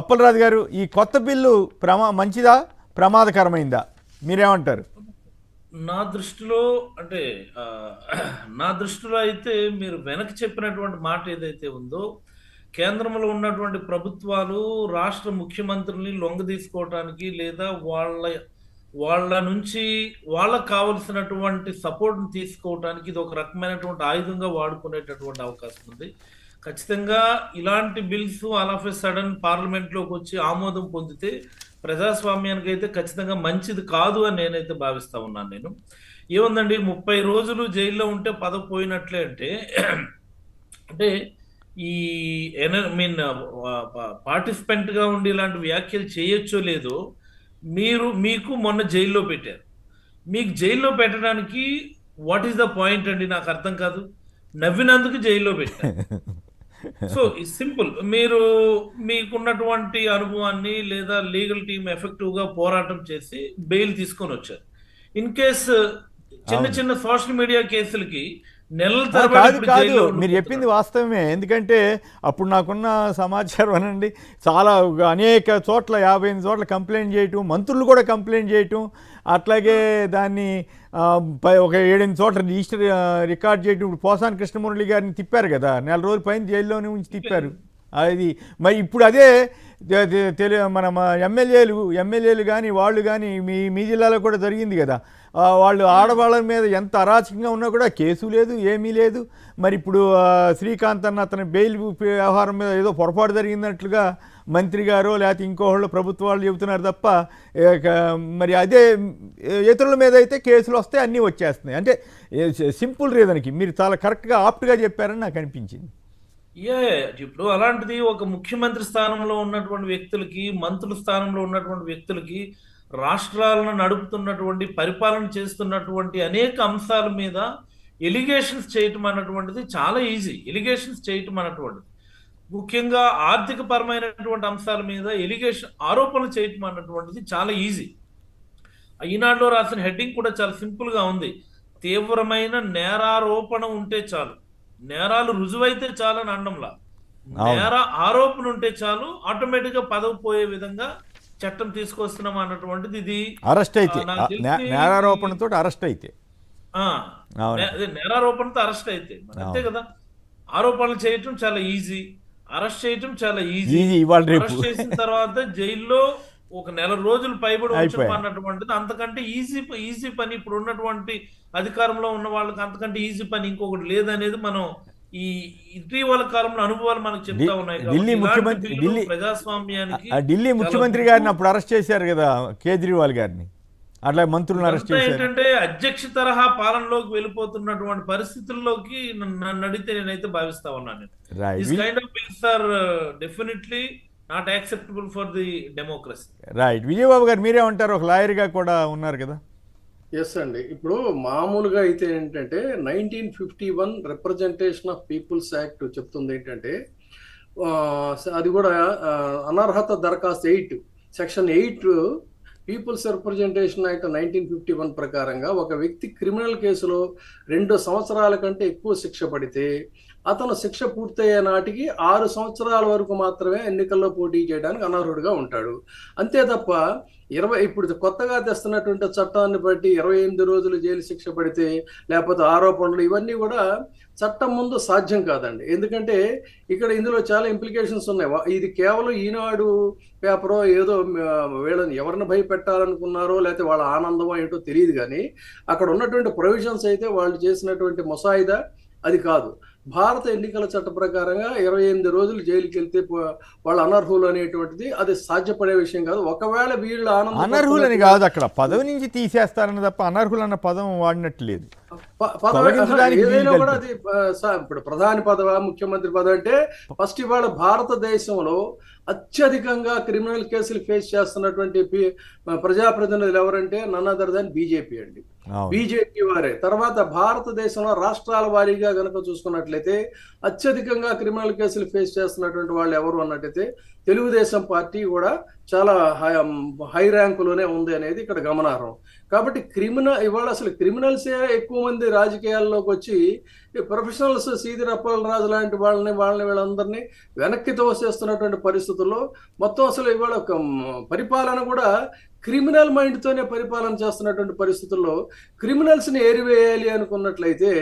అప్పలరాజు గారు, ఈ కొత్త బిల్లు మంచిదా ప్రమాదకరమైందా మీరేమంటారు? నా దృష్టిలో అంటే ఆ, నా దృష్టిలో అయితే మీరు వెనక్కి చెప్పినటువంటి మాట ఏదైతే ఉందో, కేంద్రంలో ఉన్నటువంటి ప్రభుత్వాలు రాష్ట్ర ముఖ్యమంత్రుల్ని లొంగ తీసుకోవటానికి లేదా వాళ్ళ నుంచి వాళ్ళకు కావలసినటువంటి సపోర్ట్ని తీసుకోవటానికి ఇది ఒక రకమైనటువంటి ఆయుధంగా వాడుకునేటటువంటి అవకాశం ఉంది. ఖచ్చితంగా ఇలాంటి bills all of a sudden పార్లమెంట్లోకి వచ్చి ఆమోదం పొందితే ప్రజాస్వామ్యానికి అయితే ఖచ్చితంగా మంచిది కాదు అని నేనైతే భావిస్తా ఉన్నాను. నేను ఏముందండి, 30 రోజులు జైల్లో ఉంటే పదవి పోయినట్లే అంటే అంటే ఈ మీన్ పార్టిసిపెంట్ గా ఉండి ఇలాంటి వ్యాఖ్యలు చేయొచ్చో లేదో మీకు మొన్న జైల్లో పెట్టారు. మీకు జైల్లో పెట్టడానికి వాట్ ఈస్ ద పాయింట్ అండి? నాకు అర్థం కాదు. నవ్వినందుకు జైల్లో పెట్టారు. So simple. మీరు మీకున్నటువంటి అనుభవాన్ని లేదా లీగల్ టీమ్ ఎఫెక్టివ్ గా పోరాటం చేసి బెయిల్ తీసుకొని వచ్చారు. ఇన్ కేస్ చిన్న చిన్న సోషల్ మీడియా కేసులకి నెలల కాదు తరబడి కాదు మీరు చెప్పింది వాస్తవమే. ఎందుకంటే అప్పుడు నాకున్న సమాచారం అనండి, చాలా అనేక చోట్ల 58 చోట్ల కంప్లైంట్ చేయటం, మంత్రులు కూడా కంప్లైంట్ చేయటం, అట్లాగే దాన్ని ఒక 7-8 చోట్ల రికార్డ్ చేయటం. ఇప్పుడు పోసాని కృష్ణమురళి గారిని తిప్పారు కదా, 4 రోజుల పైన జైల్లోనే ఉంచి తిప్పారు. అది మరి ఇప్పుడు అదే మన ఎమ్మెల్యేలు కానీ వాళ్ళు కానీ మీ జిల్లాలో కూడా జరిగింది కదా. వాళ్ళు ఆడవాళ్ళ మీద ఎంత అరాచకంగా ఉన్నా కూడా కేసు లేదు, ఏమీ లేదు. మరి ఇప్పుడు శ్రీకాంత్ అన్న అతని బెయిల్ వ్యవహారం మీద ఏదో పొరపాటు జరిగిందట్లుగా మంత్రి గారు లేకపోతే ఇంకోళ్ళు ప్రభుత్వ వాళ్ళు చెబుతున్నారు తప్ప, మరి అదే ఇతరుల మీద అయితే కేసులు వస్తాయి, అన్నీ వచ్చేస్తున్నాయి. అంటే సింపుల్ రీజన్కి మీరు చాలా కరెక్ట్గా ఆప్ట్గా చెప్పారని నాకు అనిపించింది. ఇప్పుడు అలాంటిది ఒక ముఖ్యమంత్రి స్థానంలో ఉన్నటువంటి వ్యక్తులకి, మంత్రుల స్థానంలో ఉన్నటువంటి వ్యక్తులకి, రాష్ట్రాలను నడుపుతున్నటువంటి పరిపాలన చేస్తున్నటువంటి అనేక అంశాల మీద ఎలిగేషన్స్ చేయటం అన్నటువంటిది చాలా ఈజీ. ఎలిగేషన్స్ చేయటం అన్నటువంటిది ముఖ్యంగా ఆర్థిక పరమైనటువంటి అంశాల మీద ఆరోపణలు చేయటం అన్నటువంటిది చాలా ఈజీ. ఈనాడులో రాసిన హెడ్డింగ్ కూడా చాలా సింపుల్ గా ఉంది. తీవ్రమైన నేరారోపణ ఉంటే చాలు, నేరాలు రుజువైతే చాలు అని అనడంలా, నేర ఆరోపణ ఉంటే చాలు ఆటోమేటిక్ గా పదవి పోయే విధంగా చట్టం తీసుకొస్తున్నాం అన్నటువంటిది. ఇది అరెస్ట్ అయితే నేరారోపణతో అరెస్ట్ అయితే నేరారోపణతో అరెస్ట్ అయితే అంతే కదా. ఆరోపణలు చేయటం చాలా ఈజీ, అరెస్ట్ చేయటం చాలా ఈజీ. అరెస్ట్ చేసిన తర్వాత జైల్లో ఒక 1 రోజులు పైబడి ఉంచడం అన్నటువంటిది అంతకంటే ఈజీ పని. ఇప్పుడు ఉన్నటువంటి అధికారంలో ఉన్న వాళ్ళకి అంతకంటే ఈజీ పని ఇంకొకటి లేదనేది మనం ఈ ఇటీవల కాలంలో అనుభవాలు మనకు చెప్తా ఉన్నాయి. ప్రజాస్వామ్యానికి ఢిల్లీ ముఖ్యమంత్రి గారిని అప్పుడు అరెస్ట్ చేశారు కదా, కేజ్రీవాల్ గారిని, అట్లా మంత్రులను అరెస్ట్ చేశారు. ఏంటంటే అధ్యక్ష తరహా పాలనలోకి వెళ్ళిపోతున్నటువంటి పరిస్థితుల్లోకి నన్ను అడిగితే నేనైతే భావిస్తా ఉన్నాను. This kind of bills are definitely not acceptable for the democracy. Right. Vijayababu గారు మీరేమంటారు? ఒక లాయర్గా కూడా ఉన్నారు కదా. ఎస్ అండి. ఇప్పుడు మామూలుగా అయితే ఏంటంటే 1951 రిప్రజెంటేషన్ ఆఫ్ పీపుల్స్ యాక్ట్ చెప్తుంది ఏంటంటే, అది కూడా అనర్హత దరఖాస్తు 8 సెక్షన్ 8 పీపుల్స్ రిప్రజెంటేషన్ యాక్ట్ 1951 ప్రకారంగా ఒక వ్యక్తి క్రిమినల్ కేసులో 2 సంవత్సరాల కంటే ఎక్కువ శిక్ష పడితే అతను శిక్ష పూర్తయ్యే నాటికి 6 సంవత్సరాల వరకు మాత్రమే ఎన్నికల్లో పోటీ చేయడానికి అనర్హుడిగా ఉంటాడు. అంతే తప్ప ఇప్పుడు కొత్తగా తెస్తున్నటువంటి చట్టాన్ని బట్టి 28 రోజులు జైలు శిక్ష పడితే లేకపోతే ఆరోపణలు ఇవన్నీ కూడా చట్టం ముందు సాధ్యం కాదండి. ఎందుకంటే ఇందులో చాలా ఇంప్లికేషన్స్ ఉన్నాయి. ఇది కేవలం ఈనాడు పేపరో ఏదో వీళ్ళని ఎవరిని భయపెట్టాలనుకున్నారో లేకపోతే వాళ్ళ ఆనందమో ఏంటో తెలియదు, కానీ అక్కడ ఉన్నటువంటి ప్రొవిజన్స్ అయితే వాళ్ళు చేసినటువంటి ముసాయిదా అది కాదు. భారత ఎన్నికల చట్ట ప్రకారంగా 28 రోజులు జైలుకి వెళ్తే వాళ్ళు అనర్హులు అనేటువంటిది అది సాధ్యపడే విషయం కాదు. ఒకవేళ వీళ్ళు అనర్హులని కాదు, అక్కడ పదవి నుంచి తీసేస్తారని తప్ప అనర్హులు అన్న పదం వాడినట్లేదు. ఏదైనా కూడా అది ఇప్పుడు ప్రధాని పదవి, ముఖ్యమంత్రి పదవి అంటే ఫస్ట్ ఇవాళ భారతదేశంలో అత్యధికంగా క్రిమినల్ కేసులు ఫేస్ చేస్తున్నటువంటి ప్రజాప్రతినిధులు ఎవరంటే నన్ అదర్ దాన్ బీజేపీ అండి. బీజేపీ వారే. తర్వాత భారతదేశంలో రాష్ట్రాల వారీగా కనుక చూసుకున్నట్లయితే అత్యధికంగా క్రిమినల్ కేసులు ఫేస్ చేస్తున్నటువంటి వాళ్ళు ఎవరు అన్నట్టయితే తెలుగుదేశం పార్టీ కూడా చాలా హై ర్యాంకులోనే ఉంది అనేది ఇక్కడ గమనార్హం. కాబట్టి ఇవాళ అసలు క్రిమినల్సే ఎక్కువ మంది రాజకీయాల్లోకి వచ్చి ప్రొఫెషనల్స్ సీదిరి అప్పలరాజు లాంటి వీళ్ళందరినీ వెనక్కి తోసేస్తున్నటువంటి పరిస్థితుల్లో మొత్తం అసలు ఇవాళ ఒక పరిపాలన కూడా క్రిమినల్ మైండ్తోనే పరిపాలన చేస్తున్నటువంటి పరిస్థితుల్లో క్రిమినల్స్ని ఏరివేయాలి అనుకున్నట్లయితే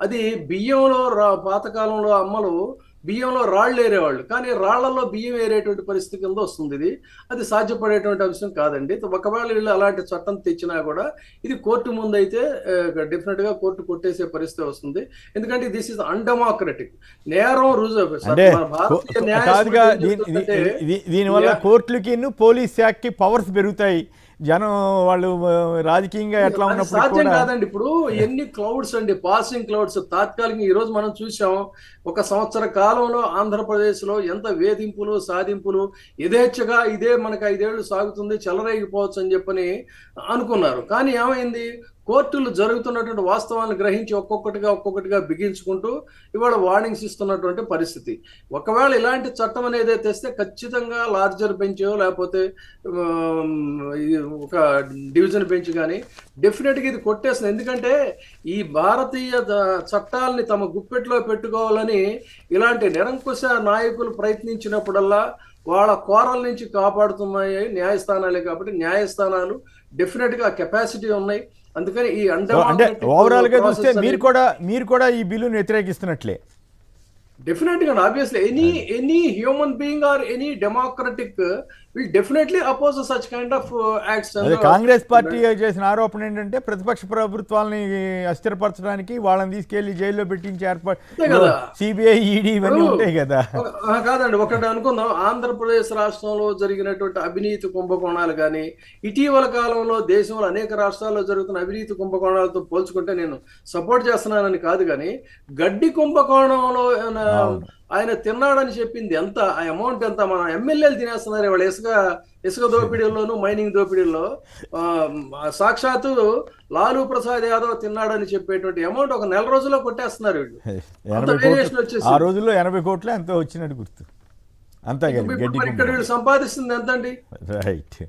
అది బియ్యంలో పాతకాలంలో అమ్మలు బియ్యంలో రాళ్ళు ఏరేవాళ్ళు, కానీ రాళ్లలో బియ్యం ఏరేటువంటి పరిస్థితి కింద వస్తుంది. అది సాధ్యపడేటువంటి అంశం కాదండి. ఒకవేళ వీళ్ళు అలాంటి చట్టం తెచ్చినా కూడా ఇది కోర్టు ముందు అయితే డెఫినెట్ గా కోర్టు కొట్టేసే పరిస్థితి వస్తుంది. ఎందుకంటే దిస్ ఇస్ అన్డెమోక్రటిక్. నేరం రుజువు దీనివల్ల కోర్టులకి పోలీస్ శాఖకి పవర్స్ పెరుగుతాయి. జనం వాళ్ళు రాజకీయంగా ఎట్లా ఉన్నప్పుడు సాధ్యం కాదండి. ఇప్పుడు ఎన్ని క్లౌడ్స్ అండి, పాసింగ్ క్లౌడ్స్. తాత్కాలికంగా ఈ రోజు మనం చూసాం, ఒక సంవత్సర కాలంలో ఆంధ్రప్రదేశ్ లో ఎంత వేధింపులు సాధింపులు యథేచ్ఛగా ఇదే మనకు 5 ఏళ్ళు సాగుతుంది, చెలరేగిపోవచ్చు అని చెప్పని అనుకున్నారు. కానీ ఏమైంది, కోర్టులు జరుగుతున్నటువంటి వాస్తవాలను గ్రహించి ఒక్కొక్కటిగా బిగించుకుంటూ ఇవాళ వార్నింగ్స్ ఇస్తున్నటువంటి పరిస్థితి. ఒకవేళ ఇలాంటి చట్టం అనేది తెస్తే ఖచ్చితంగా లార్జర్ బెంచ్ లేకపోతే ఒక డివిజన్ బెంచ్ కానీ డెఫినెట్గా ఇది కొట్టేస్తుంది. ఎందుకంటే ఈ భారతీయ చట్టాలని తమ గుప్పెట్లో పెట్టుకోవాలని ఇలాంటి నిరంకుశ నాయకులు ప్రయత్నించినప్పుడల్లా వాళ్ళ కోరల నుంచి కాపాడుతున్నాయి న్యాయస్థానాలే. కాబట్టి న్యాయస్థానాలు డెఫినెట్గా కెపాసిటీ ఉన్నాయి. అందుకని ఈ అంటే ఓవరాల్ గా చూస్తే మీరు కూడా ఈ బిల్లును వ్యతిరేకిస్తున్నట్లే. డెఫినెట్గా obviously any human being or any democratic will definitely oppose such kind of acts. Congress party చేసిన ఆరోపణ ఏంటంటే ప్రతిపక్ష ప్రభుత్వాలని అస్థిరపరచడానికి వాళ్ళని తీసుకెళ్లి జైల్లో పెట్టించి ఏర్పాటు సిబిఐ ఈడీ ఇవన్నీ ఉంటాయి కదా. కాదండి, ఒకటి అనుకుందాం, ఆంధ్రప్రదేశ్ రాష్ట్రంలో జరిగినటువంటి అవినీతి కుంభకోణాలు కానీ ఇటీవల కాలంలో దేశంలో అనేక రాష్ట్రాల్లో జరుగుతున్న అవినీతి కుంభకోణాలతో పోల్చుకుంటే నేను సపోర్ట్ చేస్తున్నానని కాదు, కానీ గడ్డి కుంభకోణంలో ఆయన తిన్నాడని చెప్పింది ఎంత, ఆ అమౌంట్ ఎంత, మన ఎమ్మెల్యేలు తినేస్తున్నారు ఇవాళ ఇసుక దోపిడీల్లోనూ మైనింగ్ దోపిడీల్లో. సాక్షాత్తు లాలూ ప్రసాద్ యాదవ్ తిన్నాడని చెప్పేటువంటి అమౌంట్ ఒక నెల రోజుల్లో కొట్టేస్తున్నారు వీళ్ళు. ఆ రోజుల్లో 80 కోట్లు ఎంతో వచ్చినట్టు గుర్తు. అంతే ఇక్కడ వీళ్ళు సంపాదిస్తుంది ఎంత అండి? రైట్.